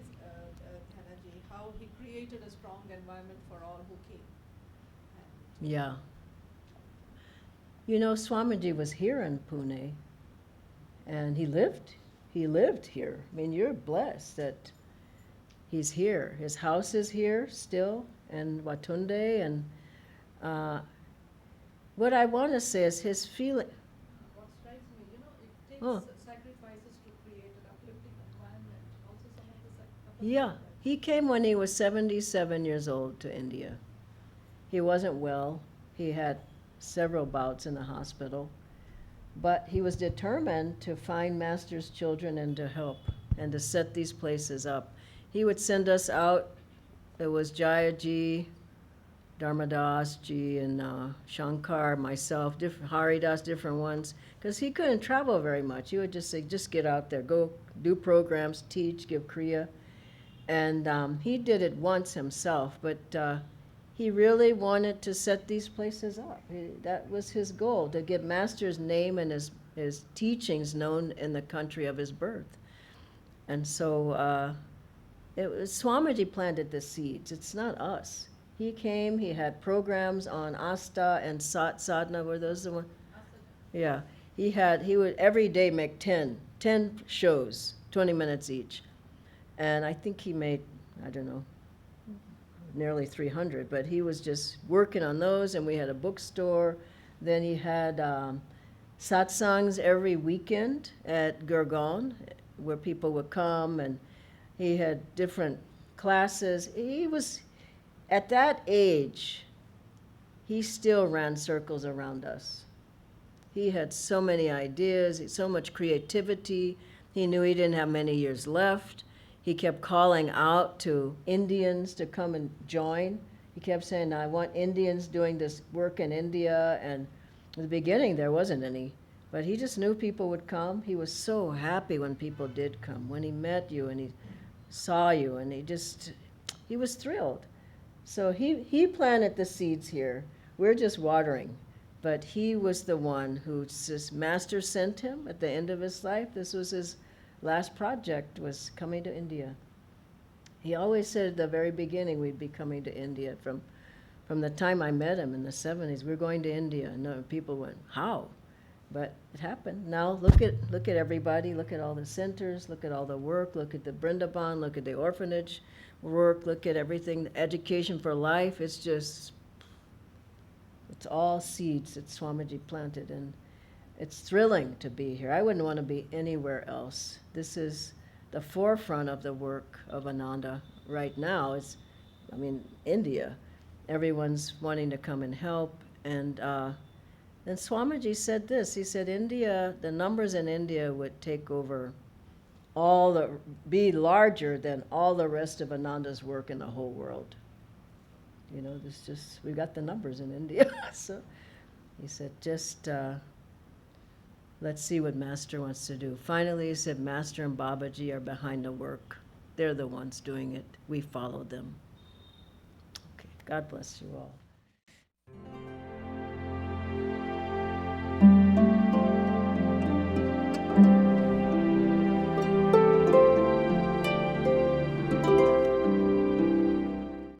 Dhyanaji, how he created a strong environment for all who came. Yeah. You know, Swamiji was here in Pune, and he lived here. I mean, you're blessed that he's here. His house is here still, and Watunde, and what I want to say is his feeling. What strikes me, it takes Oh. sacrifices to create an uplifting Yeah, he came when he was 77 years old to India. He wasn't well. He had several bouts in the hospital. But he was determined to find Master's children and to help and to set these places up. He would send us out. It was Jayaji, Dharmadas Ji, and Shankar, myself, different Haridas, different ones, because he couldn't travel very much. He would just say, just get out there, go do programs, teach, give Kriya. And he did it once himself, but he really wanted to set these places up. That was his goal, to get Master's name and his teachings known in the country of his birth. And so Swamiji planted the seeds. It's not us. He came, he had programs on Asta and Sadhana, were those the ones? Yeah. He would every day make 10 shows, 20 minutes each. And I think he made, I don't know, nearly 300, but he was just working on those, and we had a bookstore. Then he had satsangs every weekend at Gurgaon, where people would come, and he had different classes. He was, at that age, he still ran circles around us. He had so many ideas, so much creativity. He knew he didn't have many years left. He kept calling out to Indians to come and join. He kept saying, I want Indians doing this work in India. And in the beginning, there wasn't any. But he just knew people would come. He was so happy when people did come, when he met you and he saw you, and he was thrilled. So he planted the seeds here. We're just watering. But he was the one who, Master sent him at the end of his life. This was his last project, was coming to India. He always said at the very beginning we'd be coming to India. From the time I met him in the 70s, we're going to India. And people went, how? But it happened. Now look at everybody, look at all the centers, look at all the work, look at the Brindaban, look at the orphanage work, look at everything, the education for life. It's all seeds that Swamiji planted, and it's thrilling to be here. I wouldn't want to be anywhere else. This is the forefront of the work of Ananda right now. India. Everyone's wanting to come and help. And then Swamiji said this. He said, India, the numbers in India would take over be larger than all the rest of Ananda's work in the whole world. We got the numbers in India. So he said, let's see what Master wants to do. Finally, he said, Master and Babaji are behind the work. They're the ones doing it. We follow them. Okay, God bless you all.